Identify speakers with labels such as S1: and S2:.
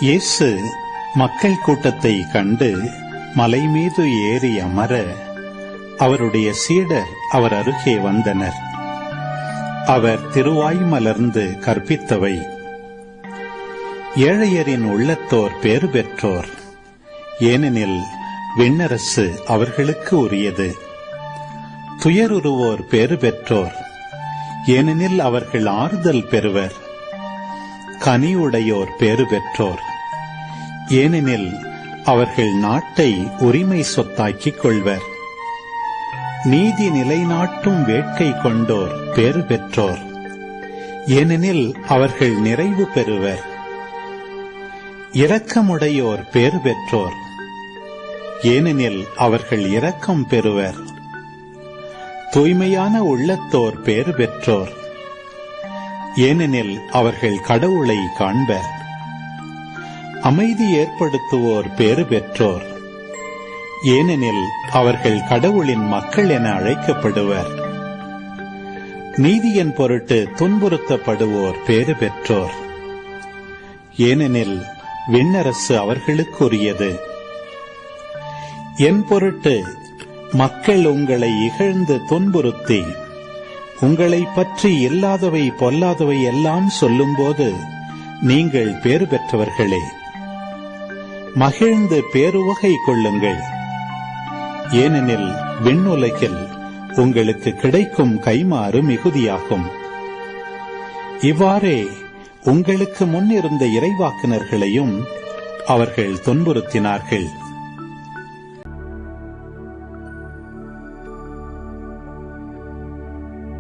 S1: இயேசு மக்கள் கூட்டத்தை கண்டு மலை மீது ஏறி அமர அவருடைய சீடர் அவர் அருகே வந்தனர். அவர் திருவாய் மலர்ந்து கற்பித்தவை: ஏழையரின் உள்ளத்தோர் பேறு பெற்றோர், ஏனெனில் விண்ணரசு அவர்களுக்கு உரியது. துயருறுவோர் பேறு பெற்றோர், ஏனெனில் அவர்கள் ஆறுதல் பெறுவர். கனிவுடையோர் பேறு பெற்றோர், ஏனெனில் அவர்கள் நாட்டை உரிமை சொத்தாக்கிக் கொள்வர். நீதி நிலைநாட்டும் வேட்கை கொண்டோர் பேறு பெற்றோர், ஏனெனில் அவர்கள் நிறைவு பெறுவர். இரக்கமுடையோர் பேறு பெற்றோர், ஏனெனில் அவர்கள் இரக்கம் பெறுவர். தூய்மையான உள்ளத்தோர் பேறு பெற்றோர், ஏனெனில் அவர்கள் கடவுளை காண்பர். அமைதி ஏற்படுத்துவோர் பேறு பெற்றோர், ஏனெனில் அவர்கள் கடவுளின் மக்கள் என அழைக்கப்படுவர். நீதியின் பொருட்டு துன்புறுத்தப்படுவோர் பேறு பெற்றோர், ஏனெனில் விண்ணரசு அவர்களுக்குரியது. என் பொருட்டு மக்கள் உங்களை இகழ்ந்து துன்புறுத்தி உங்களை பற்றி இல்லாதவை பொல்லாதவை எல்லாம் சொல்லும்போது நீங்கள் பேறு பெற்றவர்களே. மகிழ்ந்து பேருவகை கொள்ளுங்கள், ஏனெனில் விண்ணுலகில் உங்களுக்கு கிடைக்கும் கைமாறு மிகுதியாகும். இவ்வாறே உங்களுக்கு முன்னிருந்த இறைவாக்கினர்களையும் அவர்கள் துன்புறுத்தினார்கள்.